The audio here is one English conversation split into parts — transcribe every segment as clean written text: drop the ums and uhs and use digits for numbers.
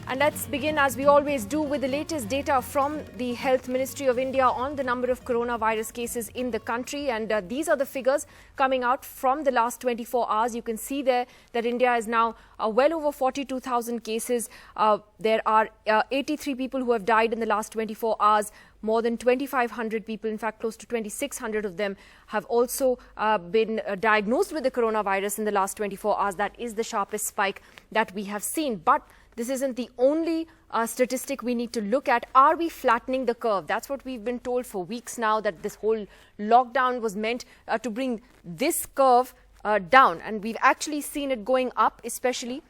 And let's begin, as we always do, with the latest data from the Health Ministry of India on the number of coronavirus cases in the country. And these are the figures coming out from the last 24 hours. You can see there that India is now well over 42,000 cases. There are 83 people who have died in the last 24 hours. More than 2,500 people, in fact, close to 2,600 of them have also been diagnosed with the coronavirus in the last 24 hours. That is the sharpest spike that we have seen. But this isn't the only statistic we need to look at. Are we flattening the curve? That's what we've been told for weeks now, that this whole lockdown was meant to bring this curve down. And we've actually seen it going up, especially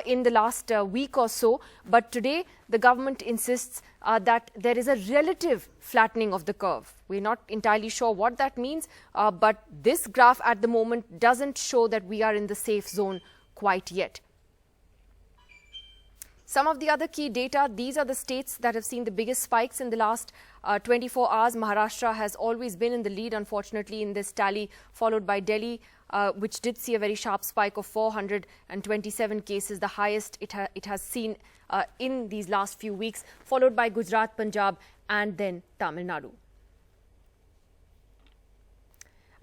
in the last week or so. But today, the government insists that there is a relative flattening of the curve. We're not entirely sure what that means, but this graph at the moment doesn't show that we are in the safe zone quite yet. Some of the other key data, these are the states that have seen the biggest spikes in the last 24 hours. Maharashtra has always been in the lead, unfortunately, in this tally, followed by Delhi, which did see a very sharp spike of 427 cases, the highest it has seen in these last few weeks, followed by Gujarat, Punjab, and then Tamil Nadu.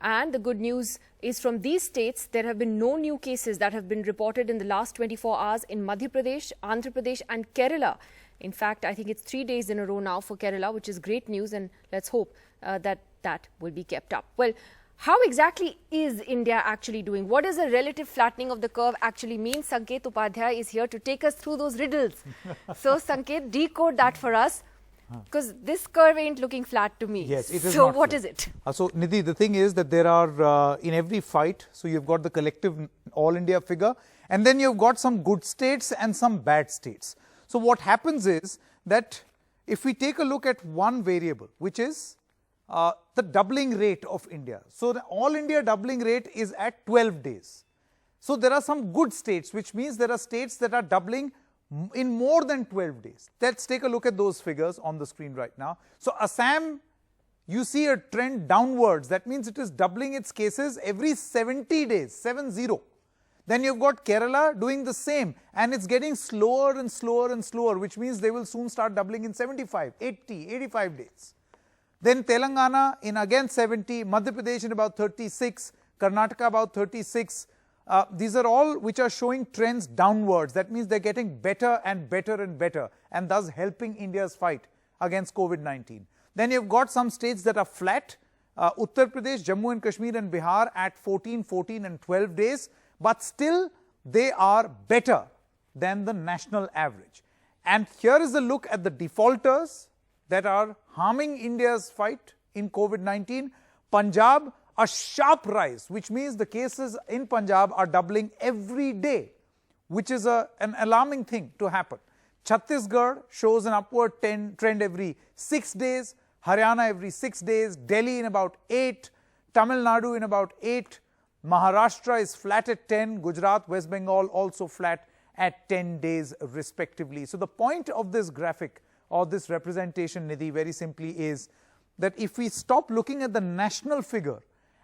And the good news is, from these states, there have been no new cases that have been reported in the last 24 hours in Madhya Pradesh, Andhra Pradesh and Kerala. In fact, I think it's 3 days in a row now for Kerala, which is great news, and let's hope that that will be kept up. Well, how exactly is India actually doing? What does a relative flattening of the curve actually mean? Sanket Upadhyay is here to take us through those riddles. So, Sanket, decode that for us. Because this curve ain't looking flat to me. Yes, it is. So not what flat. is it? So Nidhi, the thing is that there are in every fight, so you've got the collective all India figure, and then you've got some good states and some bad states. So what happens is that if we take a look at one variable, which is the doubling rate of India. So the all India doubling rate is at 12 days. So there are some good states, which means there are states that are doubling in more than 12 days. Let's take a look at those figures on the screen right now. So Assam, you see a trend downwards. That means it is doubling its cases every 70 days, 70. Then you've got Kerala doing the same, and it's getting slower and slower and slower, which means they will soon start doubling in 75, 80, 85 days. Then Telangana in again 70, Madhya Pradesh in about 36, Karnataka about 36. These are all which are showing trends downwards. That means they're getting better and better and better, and thus helping India's fight against COVID-19. Then you've got some states that are flat. Uttar Pradesh, Jammu and Kashmir and Bihar at 14, 14 and 12 days. But still, they are better than the national average. And here is a look at the defaulters that are harming India's fight in COVID-19. Punjab, a sharp rise, which means the cases in Punjab are doubling every day, which is an alarming thing to happen. Chhattisgarh shows an upward trend every 6 days, Haryana every 6 days, Delhi in about 8, Tamil Nadu in about 8, Maharashtra is flat at 10, Gujarat, West Bengal also flat at 10 days respectively. So the point of this graphic or this representation, Nidhi, very simply is that if we stop looking at the national figure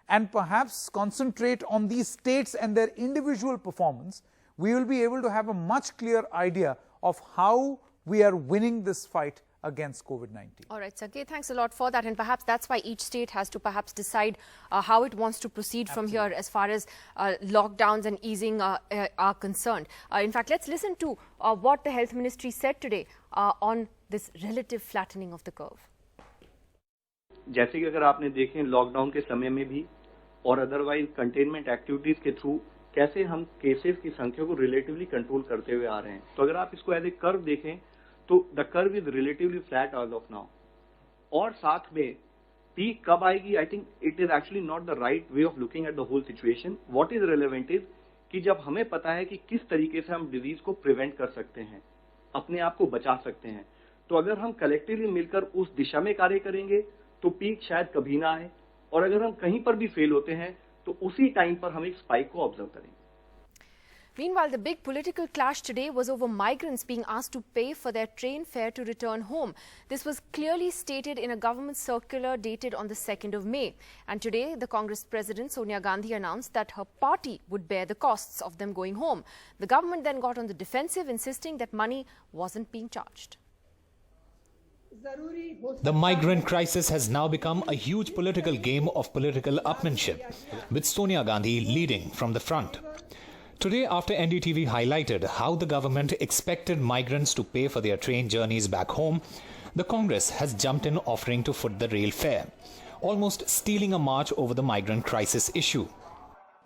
and perhaps concentrate on these states and their individual performance, we will be able to have a much clearer idea of how we are winning this fight against COVID-19. All right, Sanket, thanks a lot for that. And perhaps that's why each state has to perhaps decide how it wants to proceed from here as far as lockdowns and easing are concerned. In fact, let's listen to what the Health Ministry said today on this relative flattening of the curve. जैसे कि अगर आपने देखें lockdown के समय में भी और अदरवाइज कंटेनमेंट एक्टिविटीज के थ्रू कैसे हम केसेस की संख्या को रिलेटिवली कंट्रोल करते हुए आ रहे हैं, तो अगर आप इसको एज ए कर्व देखें तो the curve is relatively flat as of now. और साथ में पीक कब आएगी, I think it is actually not the right way of looking at the whole situation. What is relevant is कि जब हमें पता है कि किस तरीके से हम डिजीज को प्रिवेंट कर सकते हैं, अपने आप को बचा सकते हैं, तो अगर हम कलेक्टिवली मिलकर उस दिशा में कार्य करेंगे तो पीक शायद कभी ना आए, और अगर हम कहीं पर भी फेल होते हैं तो उसी टाइम पर हम एक स्पाइक को ऑब्जर्व करेंगे. Meanwhile, the big political clash today was over migrants being asked to pay for their train fare to return home. This was clearly stated in a government circular dated on the 2nd of May. And today, the Congress President Sonia Gandhi announced that her party would bear the costs of them going home. The government then got on the defensive, insisting that money wasn't being charged. The migrant crisis has now become a huge political game of political upmanship, with Sonia Gandhi leading from the front. Today, after NDTV highlighted how the government expected migrants to pay for their train journeys back home, the Congress has jumped in offering to foot the rail fare, almost stealing a march over the migrant crisis issue.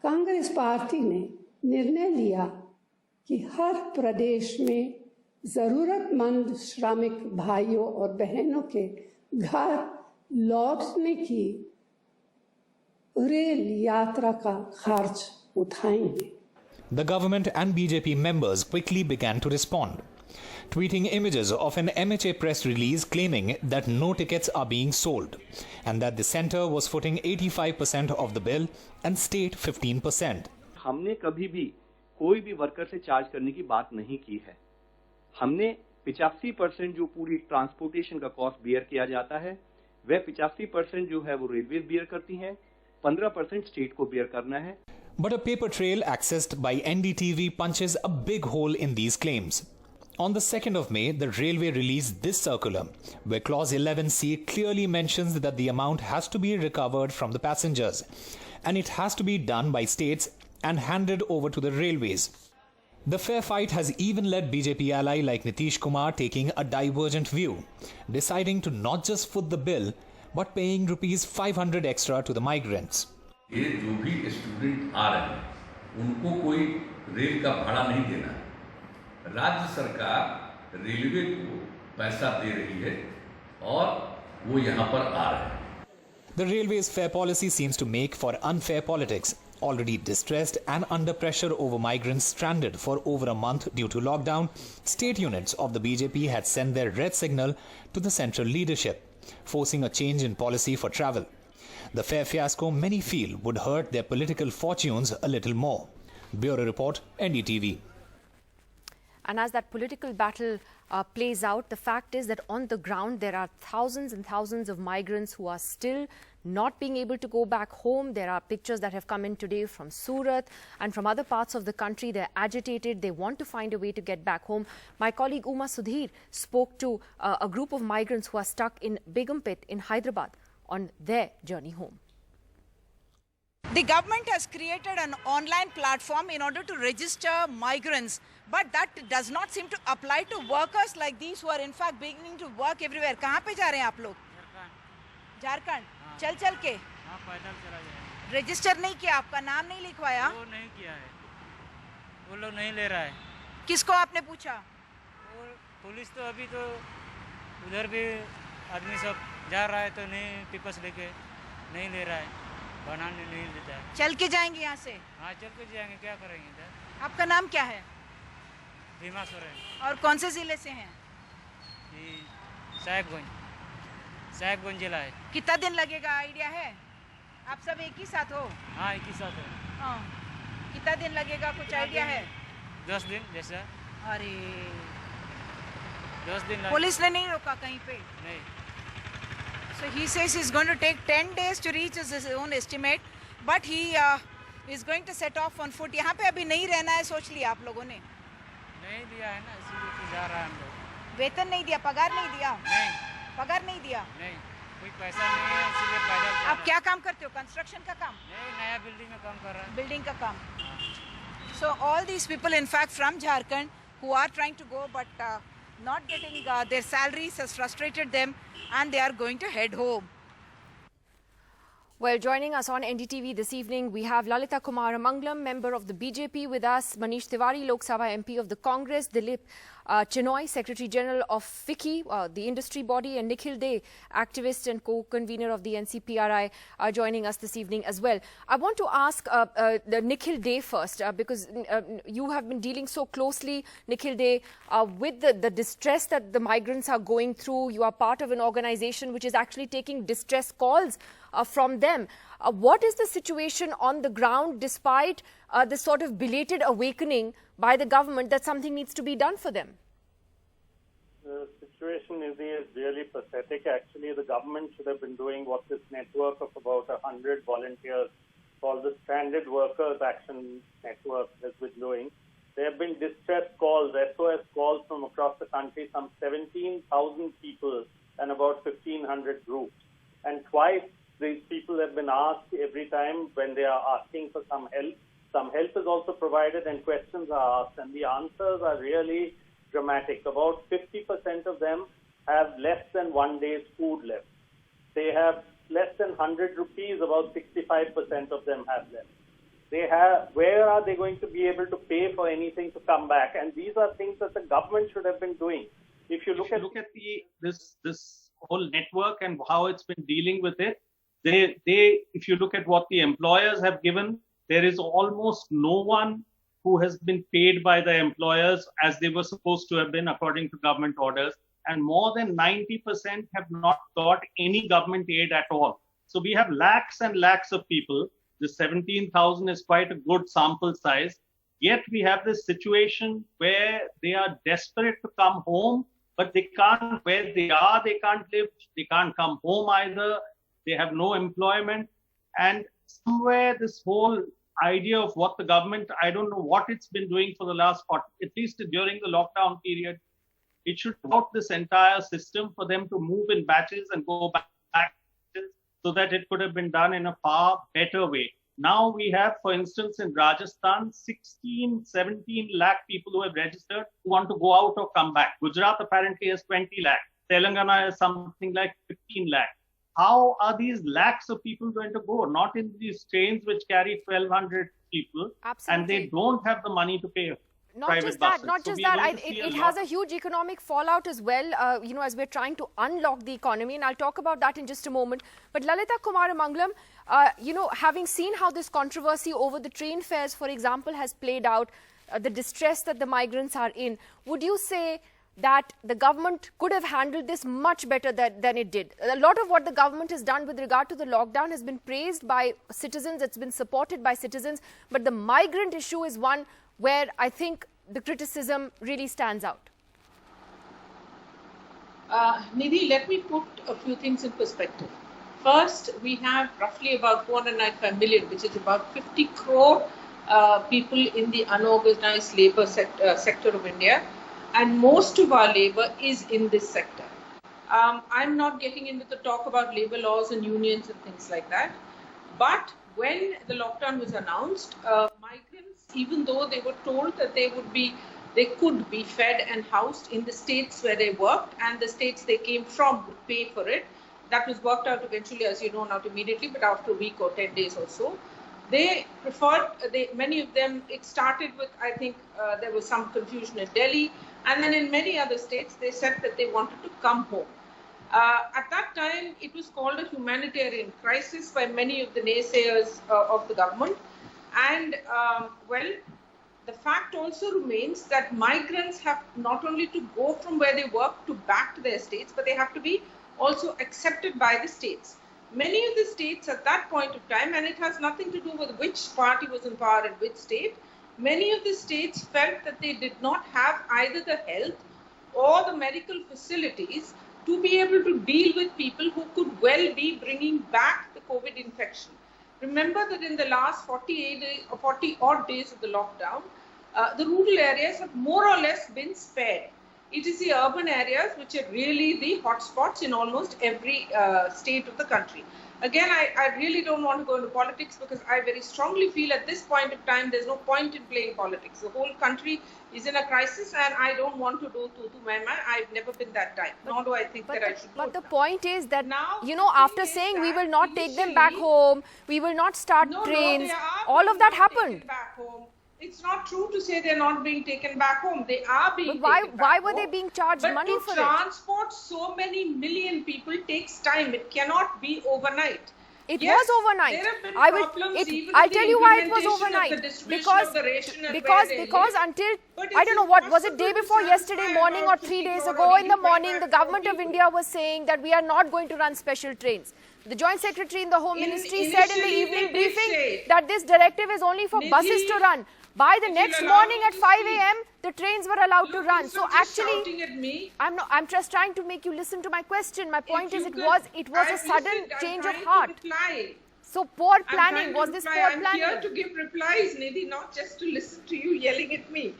Congress party ने निर्णय लिया कि हर प्रदेश में जरूरतमंद श्रमिक भाइयों और बहनों के घर लौटने की रेल यात्रा का खर्च उठाएंगे. The government and BJP members quickly began to respond, tweeting images of an MHA press release claiming that no tickets are being sold and that the centre was footing 85% of the bill and state 15%. हमने कभी भी कोई भी worker से charge करने की बात नहीं की है. हमने 85% जो पूरी ट्रांसपोर्टेशन का कॉस्ट बियर किया जाता है, वह 85% जो है वो रेलवे बियर करती हैं, 15% स्टेट को बियर करना है. But a paper trail accessed by NDTV punches a big hole in these claims. On the 2nd of May, the railway released this circular, where clause 11C clearly mentions that the amount has to be recovered from the passengers, and it has to be done by states and handed over to the railways. The fair fight has even led BJP ally like Nitish Kumar taking a divergent view, deciding to not just foot the bill, but paying ₹500 extra to the migrants. ये जो भी student आ रहे हैं उनको कोई rail का भाड़ा नहीं देना है. राज्य सरकार रेलवे को पैसा दे रही है और वो यहाँ पर आ रहे हैं. The railway's fare policy seems to make for unfair politics. Already distressed and under pressure over migrants stranded for over a month due to lockdown, state units of the BJP had sent their red signal to the central leadership, forcing a change in policy for travel. The fare fiasco many feel would hurt their political fortunes a little more. Bureau Report, NDTV. And as that political battle plays out, the fact is that on the ground there are thousands and thousands of migrants who are still not being able to go back home. There are pictures that have come in today from Surat and from other parts of the country. They're agitated. They want to find a way to get back home. My colleague Uma Sudhir spoke to a group of migrants who are stuck in Begumpet in Hyderabad on their journey home. The government has created an online platform in order to register migrants, but that does not seem to apply to workers like these who are in fact beginning to work everywhere. कहाँ पे जा रहे हैं आप लोग? झारखंड. चल के? हाँ, पैदल चला जाए. रजिस्टर नहीं किया, आपका नाम नहीं लिखवाया? वो नहीं किया है. वो लोग नहीं ले रहा है. किसको आपने पूछा? वो पुलिस तो अभी तो उधर भी आदमी सब जा रहा है तो नहीं टिकट लेके नहीं ले रहा है, बनाने नहीं देता है. चल के जाएंगे यहाँ से? हाँ, चल के जाएंगे. क्या करेंगे इधर? आपका नाम क्या है? भीमा सोरेन. और कौन से जिले से हैं? साहेबगंज जिला है. कितना दिन लगेगा, आइडिया है? आप सब एक ही साथ हो? हाँ, एक ही साथ है. हाँ. कितना दिन लगेगा, कुछ आइडिया है? 10 दिन जैसा. अरे 10 दिन. पुलिस ने नहीं रोका कहीं पे? नहीं. So he says he's going to take 10 days to reach his own estimate, but he is going to set off on foot. यहाँ पे अभी नहीं रहना है, सोच लिया आप लोगों ने? नहीं दिया है ना, इसीलिए तो जा रहा है हम लोग. वेतन नहीं दिया, पगार नहीं दिया? नहीं. पगार नहीं दिया? नहीं, कोई पैसा नहीं है, इसीलिए पैदल. आप क्या काम करते हो? कंस्ट्रक्शन का काम? नहीं, नया बिल्डिंग में काम कर रहा है. बिल्डिंग का काम. So all these people in fact from Jharkhand who are trying to go but not getting their salaries has frustrated them and they are going to head home. Well, joining us on NDTV this evening, we have Lalita Kumaramanglam, member of the BJP with us, Manish Tiwari, Lok Sabha MP of the Congress, Dilip Chenoy, Secretary General of FICCI, the industry body, and Nikhil Dey, activist and co-convener of the NCPRI, are joining us this evening as well. I want to ask the Nikhil Dey first, because you have been dealing so closely, Nikhil Dey, with the distress that the migrants are going through. You are part of an organization which is actually taking distress calls from them. What is the situation on the ground despite this sort of belated awakening by the government that something needs to be done for them? The situation is really pathetic. Actually, the government should have been doing what this network of about 100 volunteers called the Stranded Workers Action Network has been doing. There have been distress calls, SOS calls from across the country, some 17,000 people and about 1,500 groups. And twice these people have been asked every time when they are asking for some help. Some help is also provided and questions are asked, and the answers are really dramatic. About 50% of them have less than 1 day's food left. They have less than 100 rupees, about 65% of them have left. Where are they going to be able to pay for anything to come back? And these are things that the government should have been doing. If you look at this whole network and how it's been dealing with it, if you look at what the employers have given, there is almost no one who has been paid by the employers as they were supposed to have been according to government orders. And more than 90% have not got any government aid at all. So we have lakhs and lakhs of people. The 17,000 is quite a good sample size. Yet we have this situation where they are desperate to come home, but they can't, where they are, they can't live, they can't come home either. They have no employment. And somewhere this whole idea of what the government, I don't know what it's been doing for the last, at least during the lockdown period, it should out this entire system for them to move in batches and go back so that it could have been done in a far better way. Now we have, for instance, in Rajasthan, 17 lakh people who have registered who want to go out or come back. Gujarat apparently has 20 lakh. Telangana has something like 15 lakh. How are these lakhs of people going to go? Not in these trains which carry 1,200 people. Absolutely. And they don't have the money to pay. Not just that, it has a huge economic fallout as well, as we're trying to unlock the economy, and I'll talk about that in just a moment. But Lalita Kumaramangalam, having seen how this controversy over the train fares, for example, has played out, the distress that the migrants are in, would you say that the government could have handled this much better than it did? A lot of what the government has done with regard to the lockdown has been praised by citizens, it's been supported by citizens, but the migrant issue is one where I think the criticism really stands out. Nidhi, let me put a few things in perspective. First, we have roughly about 495 million, which is about 50 crore people in the unorganized labor sector of India, and most of our labor is in this sector. I'm not getting into the talk about labor laws and unions and things like that, but when the lockdown was announced, migrants, even though they were told that they could be fed and housed in the states where they worked and the states they came from would pay for it, that was worked out eventually, as you know, not immediately, but after a week or 10 days or so. They preferred, many of them, it started with, I think there was some confusion in Delhi, and then in many other states, they said that they wanted to come home. At that time, it was called a humanitarian crisis by many of the naysayers of the government. And, the fact also remains that migrants have not only to go from where they work to back to their states, but they have to be also accepted by the states. Many of the states at that point of time, and it has nothing to do with which party was in power in which state, many of the states felt that they did not have either the health or the medical facilities to be able to deal with people who could well be bringing back the COVID infection. Remember that in the last 40 odd days of the lockdown, the rural areas have more or less been spared. It is the urban areas which are really the hotspots in almost every state of the country. Again, I really don't want to go into politics because I very strongly feel at this point of time there's no point in playing politics. The whole country is in a crisis and I don't want to do tutu mama. I've never been that type, nor do I think that I should do. But the point is that, now, after saying we will not take them back home, we will not start trains, all of that happened. Back home. It's not true to say they're not being taken back home. They are being taken back home. Why were they being charged money for it? But to transport so many million people takes time. It cannot be overnight. It Yes, was overnight. there have been I will. problems even I'll in the tell you why it was implementation of overnight. the distribution of the ration and because where they because live. until But I is don't know it what was it day possible to before yesterday satisfy morning or about 3 50 days crore ago or in the 85 morning the crore government of people? India was saying that we are not going to run special trains. The Joint Secretary in the Home Ministry said in the Initially, evening they did briefing say. that this directive is only for Nidhi, buses to run. By the if next you'll allow morning me at to 5 speak. a.m. the trains were allowed to Look, run. instead So of just actually, shouting at me, I'm just trying to make you listen to my question. My point is you it could- was a I've sudden listened, I'm change of trying to heart. reply. So poor I'm trying planning. to Was this reply. poor I'm planning? here to give replies, Nidhi, not just to listen to you yelling at me.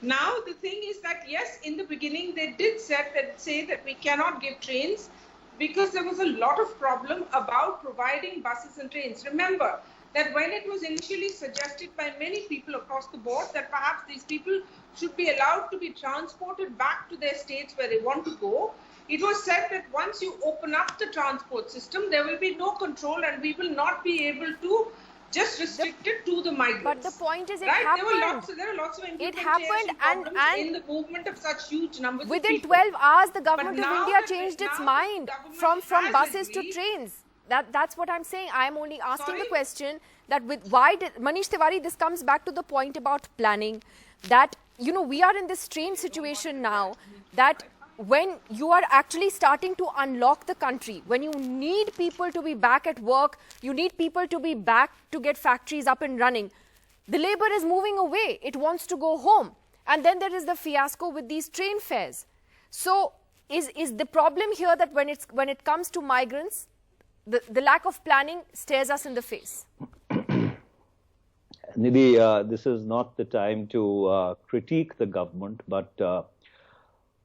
Now, the thing is that, yes, in the beginning, they did say that we cannot give trains because there was a lot of problem about providing buses and trains. Remember that when it was initially suggested by many people across the board that perhaps these people should be allowed to be transported back to their states where they want to go, it was said that once you open up the transport system, there will be no control and we will not be able to just restrict it to the migrants. But the point is it right? happened. There were lots of It implementation happened problems and in the movement of such huge numbers within of people. 12 hours, the government But of now India that- changed its now mind the government from has buses to agreed- trains. That's what I'm saying. I'm only asking the Sorry? question that with why did Manish Tiwari, this comes back to the point about planning, that we are in this strange situation now that when you are actually starting to unlock the country, when you need people to be back at work, you need people to be back to get factories up and running, the labor is moving away. It wants to go home. And then there is the fiasco with these train fares. So is the problem here that when it comes to migrants, the lack of planning stares us in the face? Nidhi, this is not the time to critique the government, but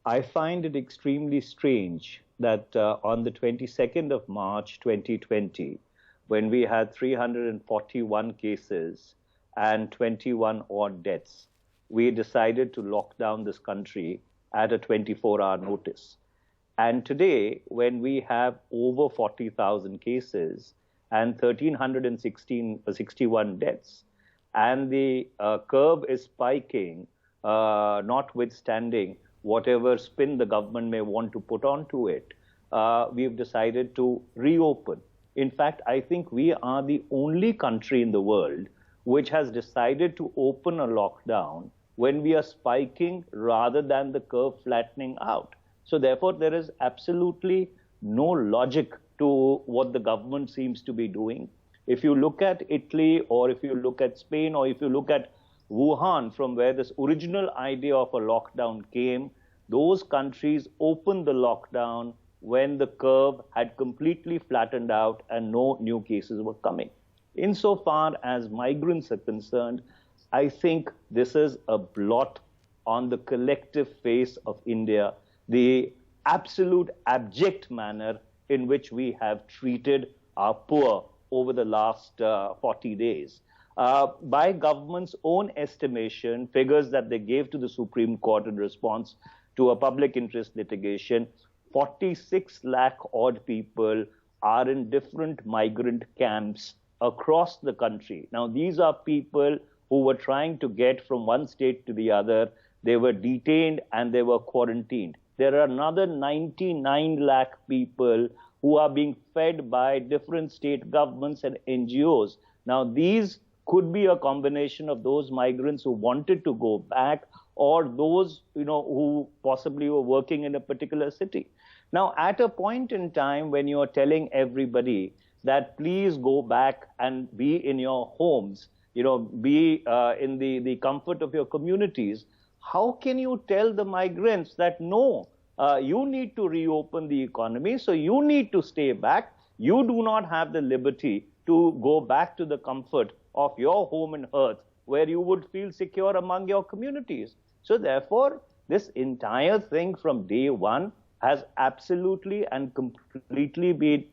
I find it extremely strange that on the 22nd of March 2020, when we had 341 cases and 21 odd deaths, we decided to lock down this country at a 24-hour notice. And today, when we have over 40,000 cases and 1,361 deaths, and the curve is spiking, notwithstanding whatever spin the government may want to put onto it, we've decided to reopen. In fact, I think we are the only country in the world which has decided to open a lockdown when we are spiking rather than the curve flattening out. So therefore, there is absolutely no logic to what the government seems to be doing. If you look at Italy, or if you look at Spain, or if you look at Wuhan, from where this original idea of a lockdown came, those countries opened the lockdown when the curve had completely flattened out and no new cases were coming. Insofar as migrants are concerned, I think this is a blot on the collective face of India, the absolute abject manner in which we have treated our poor over the last 40 days. By government's own estimation, figures that they gave to the Supreme Court in response to a public interest litigation, 46 lakh odd people are in different migrant camps across the country. Now, these are people who were trying to get from one state to the other. They were detained and they were quarantined. There are another 99 lakh people who are being fed by different state governments and NGOs. Now, these could be a combination of those migrants who wanted to go back, or those who possibly were working in a particular city. Now, at a point in time when you're telling everybody that please go back and be in your homes, be in the comfort of your communities, how can you tell the migrants that no, you need to reopen the economy, so you need to stay back. You do not have the liberty to go back to the comfort of your home and hearth, where you would feel secure among your communities. So therefore, this entire thing from day one has absolutely and completely been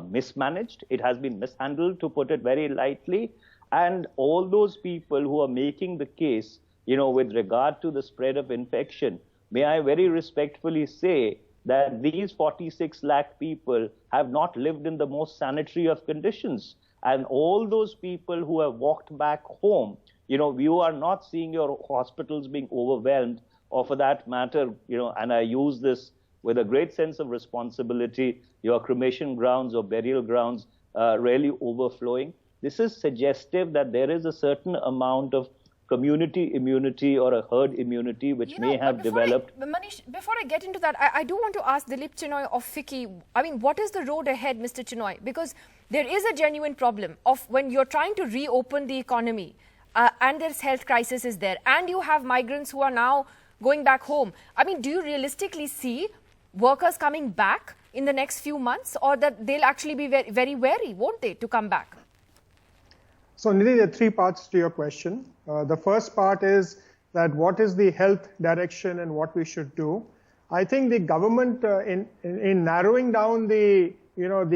mismanaged. It has been mishandled, to put it very lightly. And all those people who are making the case, with regard to the spread of infection, may I very respectfully say that these 46 lakh people have not lived in the most sanitary of conditions. And all those people who have walked back home, you are not seeing your hospitals being overwhelmed, or for that matter, and I use this with a great sense of responsibility, your cremation grounds or burial grounds really overflowing. This is suggestive that there is a certain amount of community immunity or a herd immunity which may have developed. Manish, before I get into that, I do want to ask Dilip Chinoy of FICCI, I mean, what is the road ahead, Mr. Chinoy? Because there is a genuine problem of when you're trying to reopen the economy and there's health crisis is there and you have migrants who are now going back home. I mean, do you realistically see workers coming back in the next few months, or that they'll actually be very, very wary, won't they, to come back? So, Nidhi, there are three parts to your question. The first part is that what is the health direction and what we should do. I think the government in narrowing down the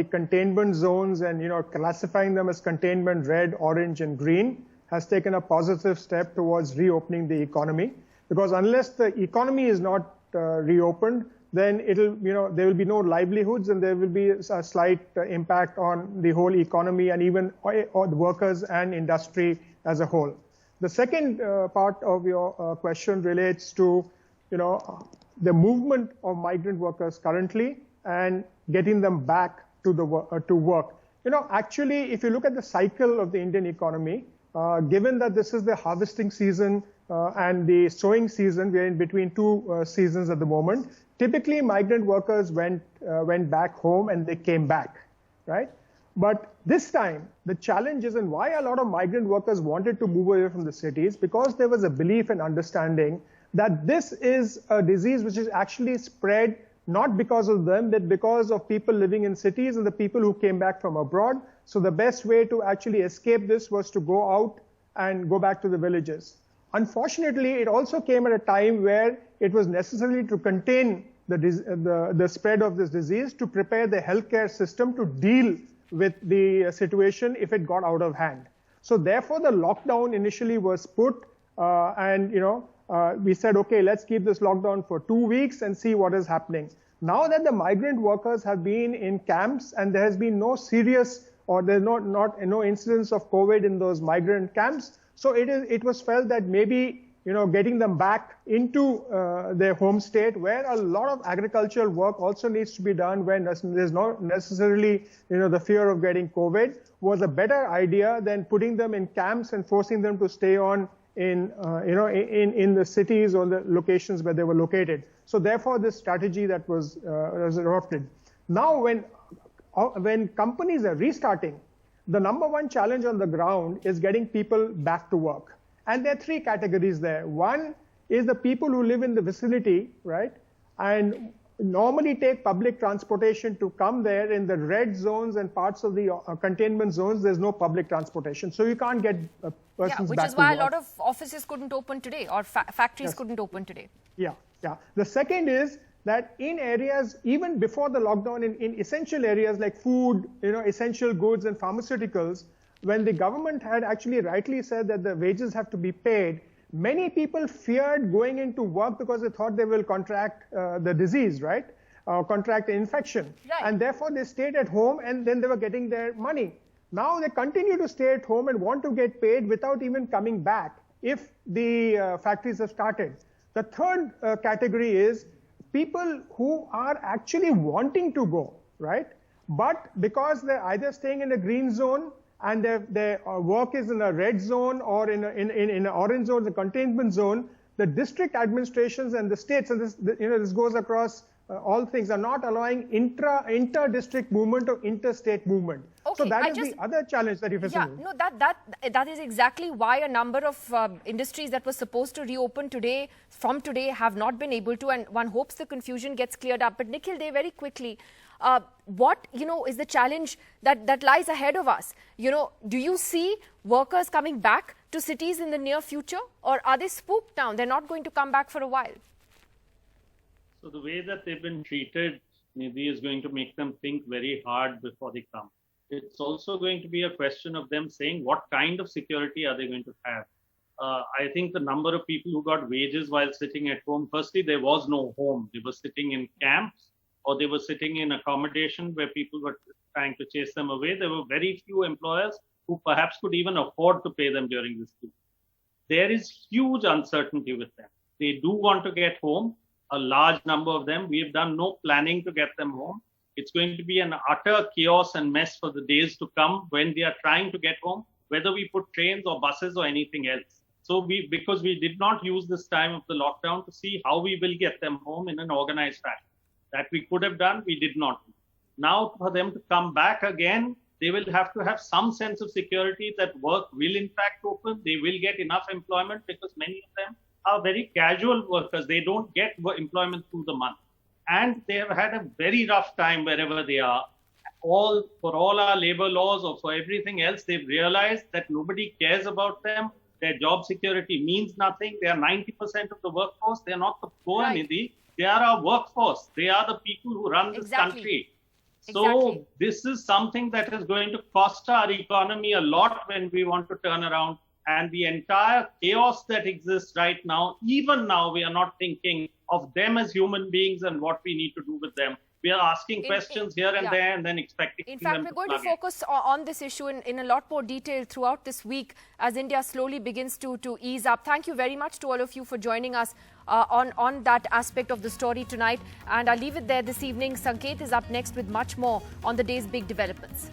containment zones and classifying them as containment red, orange and green has taken a positive step towards reopening the economy, because unless the economy is not reopened, then there will be no livelihoods and there will be a slight impact on the whole economy and even on the workers and industry as a whole. The second part of your question relates to, the movement of migrant workers currently and getting them back to work. Actually, if you look at the cycle of the Indian economy, given that this is the harvesting season and the sowing season, we're in between two seasons at the moment. Typically, migrant workers went back home and they came back, right? But this time, the challenge is, and why a lot of migrant workers wanted to move away from the cities, because there was a belief and understanding that this is a disease which is actually spread not because of them, but because of people living in cities and the people who came back from abroad. So the best way to actually escape this was to go out and go back to the villages. Unfortunately, it also came at a time where it was necessary to contain the spread of this disease, to prepare the healthcare system to deal with the situation if it got out of hand. So therefore, the lockdown initially was put we said, okay, let's keep this lockdown for 2 weeks and see what is happening. Now that the migrant workers have been in camps and there has been no serious or there's no incidence of COVID in those migrant camps, so it was felt that maybe getting them back into their home state, where a lot of agricultural work also needs to be done when there's not necessarily the fear of getting COVID, was a better idea than putting them in camps and forcing them to stay on in the cities or the locations where they were located. So therefore, this strategy that was adopted. Now, when companies are restarting, the number one challenge on the ground is getting people back to work. And there are three categories there. One is the people who live in the vicinity, right? And normally take public transportation to come there. In the red zones and parts of the containment zones, there's no public transportation. So you can't get persons which back is why to a work. lot of offices couldn't open today, or factories couldn't open today. Yeah. The second is that in areas, even before the lockdown, in essential areas like food, essential goods and pharmaceuticals, when the government had actually rightly said that the wages have to be paid, many people feared going into work because they thought they will contract the disease, right? Contract the infection. Right. And therefore they stayed at home and then they were getting their money. Now they continue to stay at home and want to get paid without even coming back if the factories have started. The third category is people who are actually wanting to go, right? But because they're either staying in a green zone and their work is in a red zone or in an orange zone, the containment zone, the district administrations and the states, and this goes across all things, are not allowing inter-district movement or interstate movement. Okay, so that is the other challenge that you're facing. Yeah, no, that is exactly why a number of industries that were supposed to reopen from today have not been able to, and one hopes the confusion gets cleared up. But Nikhil, very quickly, what is the challenge that lies ahead of us? Do you see workers coming back to cities in the near future, or are they spooked now? They're not going to come back for a while. So the way that they've been treated, Nidhi, is going to make them think very hard before they come. It's also going to be a question of them saying what kind of security are they going to have. I think the number of people who got wages while sitting at home, firstly, there was no home. They were sitting in camps, or they were sitting in accommodation where people were trying to chase them away. There were very few employers who perhaps could even afford to pay them during this period. There is huge uncertainty with them. They do want to get home. A large number of them, we have done no planning to get them home. It's going to be an utter chaos and mess for the days to come when they are trying to get home, whether we put trains or buses or anything else. So because we did not use this time of the lockdown to see how we will get them home in an organized fashion. That we could have done, we did not. Now for them to come back again, they will have to have some sense of security that work will in fact open. They will get enough employment because many of them are very casual workers. They don't get employment through the month. And they have had a very rough time wherever they are. For all our labor laws or for everything else, they've realized that nobody cares about them. Their job security means nothing. They are 90% of the workforce. They are not the poor, Nidhi. They are our workforce. They are the people who run this country. So this is something that is going to cost our economy a lot when we want to turn around. And the entire chaos that exists right now, even now, we are not thinking of them as human beings and what we need to do with them. We are asking questions here and there and then expecting them to plug in. In fact, we're going to focus on this issue in a lot more detail throughout this week as India slowly begins to ease up. Thank you very much to all of you for joining us on that aspect of the story tonight. And I'll leave it there this evening. Sanket is up next with much more on the day's big developments.